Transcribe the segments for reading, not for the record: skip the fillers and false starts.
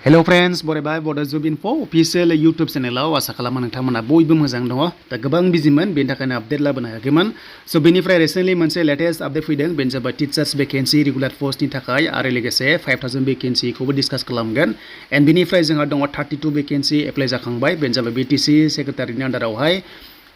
Hello friends, बरायबाय Bodo Job Info official YouTube channel आसा खालामो नोंथांमोना बयबो मोजां दङ दा गोबां बिजिमोन बेनि थाखायनो आपडेट लाबोनो हायाखैमोन स' बेनिफ्राय रिसेन्टलि मोनसे लेटेस्ट आपडेट फैदों बेनो जाबाय टीचार्स वेकेन्सी रेगुलार पोस्टनि थाखाय आरो लोगोसे 5000 वेकेन्सी खौबो डिसकास खालामगोन एन्ड बेनिफ्राय जोंहा दङ 32 वेकेन्सी एप्लाइ जाखांबाय बेनो जाबाय BTC Secretariatनि आन्डारावहाय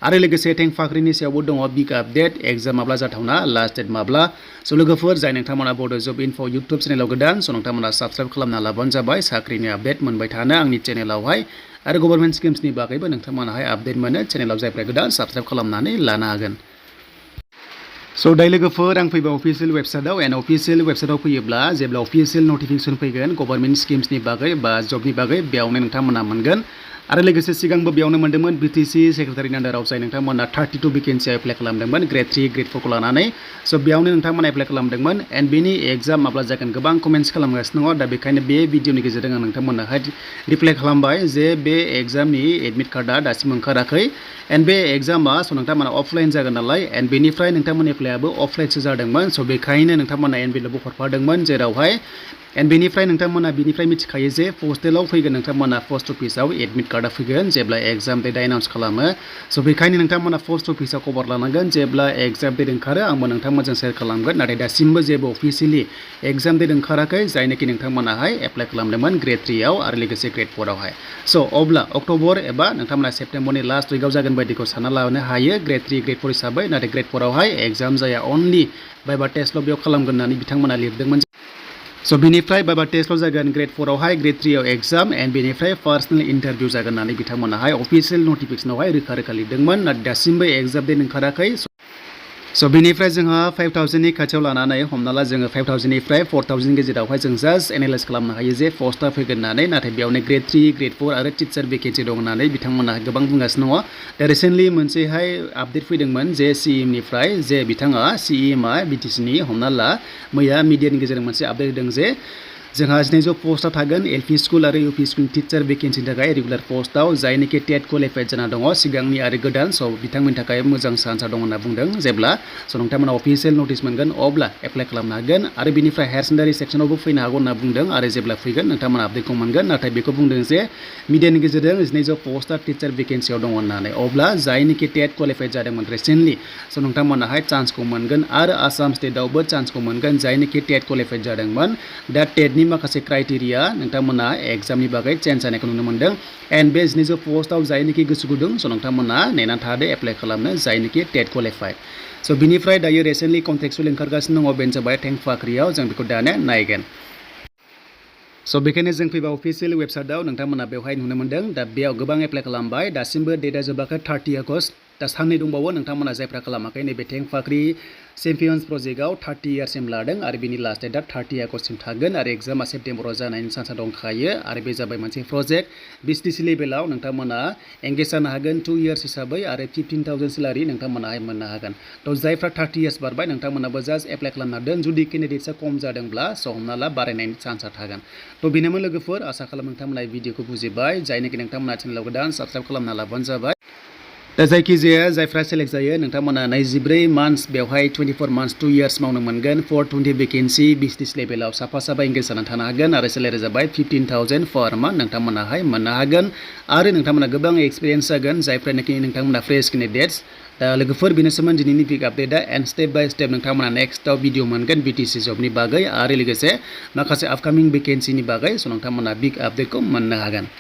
आरो लोगोसे Thengpakriनि सायावबो दङ बिग आपडेट एग्जाम माब्ला जाथावना लास्ट डेट माब्ला स' लोगोफोर जाय नोंथांमोना Bodo Job Info YouTube चेनेलाव गोदान स' नोंथांमोना साबस्क्राइब खालामना लाबानो जाबाय साख्रिनि आपडेट मोनबाय थानो आंनि चेनेलावहाय आरो गभर्नमेन्ट स्किम्सनि बागैबो नोंथांमोनाहाय आपडेट मोनो चेनेलाव जायफ्रा गोदान साबस्क्राइब खालामनानै लानो हागोन स' दायो लोगोफोर आं फैबाय अफिसियेल वेबसाइटआव एन्ड अफिसियेल वेबसाइटआव फैयोब्ला जेब्ला अफिसियेल नटिफिकेसन फैगोन गभर्नमेन्ट स्किम्सनि बागै बा जबनि बागै बेयावनो नोंथांमोना मोनगोन आरो लोगोसे सिगांबो बेयावनो मोन्दोंमोन BTC सेक्रेटारिनि आन्डाराव जाय नोंथांमोना 32 वेकेन्सि एप्लाइ खालामदोंमोन Gr.3 Gr.4 खौ लानानै स' बेयावनो नोंथांमोना एप्लाइ खालामदोंमोन एन्ड बेनि एग्जाम माब्ला जागोन गोबां कमेन्ट्स खालामगासिनो दङ दा बेखायनो बे भिडिअनि गेजेरजों आं नोंथांमोनाहाय रिप्लाइ खालामबाय जे बे एग्जामनि एडमिट कार्डआ दासिम ओंखाराखै एन्ड बे एग्जामा स' नोंथांमोना अफलाइन जागोन नालाय एन्ड बेनिफ्राय नोंथांमोननि एप्लाइआबो अफलाइनसो जादोंमोन स' बेखायनो नोंथांमोना एनभेलपबो हरफादोंमोन जेरावहाय एन्ड बेनिफ्राय नोंथांमोना बिनिफ्राय मिथिखायो जे पस्टेलाव फैगोन नोंथांमोना पोस्ट अफिसाव एडमिट कार्डआ फैगोन जेब्ला एग्जाम डेटआ एनाउन्स खालामो स' बेखायनो नोंथांमोना पोस्ट अफिसाव खबर लानांगोन जेब्ला एग्जाम डेट ओंखारो आंबो नोंथांमोनजों शेयार खालामगोन नाथाय दासिमबो जेबो अफिसियेलि एग्जाम डेट ओंखाराखै जायनोखि नोंथांमोनाहाय एप्लाइ खालामदोंमोन Gr.3 आव आरो लोगोसे Gr.4 आवहाय स' अब्ला अक्ट'बर एबा नोंथांमोना सेप्तेम्बरनि लास्ट उइकआव जागोन बायदिखौ सानना लानो हायो Gr.3 Gr.4 हिसाबै नाथाय Gr.4 आवहाय एग्जाम जाया अनलि बाइबा टेस्टल' बेयाव खालामगोन होननानै बिथांमोना लिरदोंमोन स' बेनिफ्राय बाइबा टेस्टल' जागोन Gr.4 आवहाय Gr.3 आव एग्जाम एन्ड बेनिफ्राय पार्सनेल इन्टारभिउ जागोन होननानै बिथांमोनाहाय अफिसियेल नटिफिकेसनावहाय रोखा रोखा लिरदोंमोन नाथाय दासिमबो एग्जाम डेट ओंखाराखै स' बेनिफ्राय जोंहा 5000नि खाथियाव लानानै हमना ला जोङो 5000निफ्राय 4000 गेजेरावहाय जों जास्ट एनालाइज खालामनो हायो जे पस्टआ फैगोन होननानै नाथाय बेयावनो Gr.3 Gr.4 आरो टिचार वेकेन्सि दं होननानै बिथांमोना गोबां बुंगासिनो दङ दा रिसेन्टलि मोनसेहाय आपडेट फैदोंमोन जे CEMनिफ्राय जे बिथाङा CEMआ BTCनि हमना ला मैया मिडियानि गेजेरजों मोनसे आपडेट होदों जे जोंहा 900 पस्टआ थागोन LP स्कुल आरो UP स्कुलनि टिचार वेकेन्सिनि थाखाय रेगुलार पस्टआव जायनोखि टेट क्वालिफाइड जाना दङ सिगांनि आरो गोदान स' बिथांमोननि थाखाय मोजां चान्सआ दं होनना बुंदों जेब्ला स' नोंथांमोना अफिसियेल नटिस मोनगोन अब्ला एप्लाइ खालामनो हागोन आरो बेनिफ्राय हायार सेकेन्डारि सेक्सनावबो फैनो हागौ होनना बुंदों आरो जेब्ला फैगोन नोंथांमोना आपडेटखौ मोनगोन नाथाय बेखौ बुंदों जे मिडियानि गेजेरजों 900 पस्टआ टिचार वेकेन्सियाव दङ होननानै अब्ला जायनोखि टेट क्वालिफाइड जादोंमोन रिसेन्टलि स' नोंथांमोनाहाय चान्सखौ मोनगोन आरो आसाम स्टेटआवबो चान्सखौ मोनगोन जायनोखि टेट क्वालिफाइड जादोंमोन दा टेटनि माखासे क्राइटेरिया नोंथांमोना एग्जामनि बागै चेन्ज जानायखौ नुनो मोनदों एन्ड बे 900 पस्टआव जायनोखि गोसो गुदुं स' नोंथांमोना नेनानै थादो एप्लाइ खालामनो जायनोखि टेट क्वालिफाइड स' बिनिफ्राय दायो रिसेन्टलि कन्टेक्सुवेल ओंखारगासिनो दङ बेनो जाबाय Thengpakriयाव जों बेखौ दानो नायगोन स' बेखायनो जों फैबा अफिसियेल वेबसाइटआव नोंथांमोना बेवहाय नुनो मोनदों दा बेयाव गोबां एप्लाइ खालामबाय दासिमबो डेटआ जोबाखै 30 आगस्ट दा साननै दंबावो नोंथांमोना जायफ्रा खालामाखै नैबे Thengpakri चेम्पियन्स प्रजेक्टआव 30 इयार्ससिम लादों आरो बिनि लास्ट डेटआ 30 आगस्टसिम थागोन आरो एग्जामा सेप्तेम्बराव जानायनि चान्सआ दंखायो आरो बे जाबाय मोनसे प्रजेक्ट BTC लेभेलाव नोंथांमोना एंगेज जानो हागोन 2 इयार्स हिसाबै आरो 15,000 सेलारि नोंथांमोनाहाय मोननो हागोन थ' जायफ्रा 30 इयार्स बारबाय नोंथांमोनाबो जास्ट एप्लाइ खालामनो हादों जुदि केन्डिडेट्सआ खम जादोंब्ला स' हमना ला बारायनायनि चान्सआ थागोन थ' बेनोमोन लोगोफोर आसा खालामो नोंथांमोना भिडिअखौ बुजिबाय जायनोखि नोंथांमोना चेनेलाव गोदान साबस्क्राइब खालामना लाबानो जाबाय दा जायखिजाया जायफ्रा सेलेक्ट जायो नोंथांमोना 24 मान्थ्स बेवहाय 24 मान्थ्स 2 इयार्स मावनो मोनगोन 420 वेकेन्सि BTC लेभेलाव साफा एंगेज जानानै थानो हागोन आरो सेलेरि जाबाय 15,000 पर मान्थ नोंथांमोनाहाय मोननो हागोन आरो नोंथांमोना गोबां एक्सपिरियेन्स जागोन जायफ्रानोखि नोंथांमोना फ्रेश केन्डिडेट्स दा लोगोफोर बेनोसोमोन दिनैनि बिग आपडेटआ एन्ड स्टेप बाय स्टेप नोंथांमोना नेक्स्टआव भिडिअ मोनगोन BTC जबनि बागै आरो लोगोसे माखासे आपकामिं वेकेन्सिनि बागै स' नोंथांमोना बिग आपडेटखौ मोननो हागोन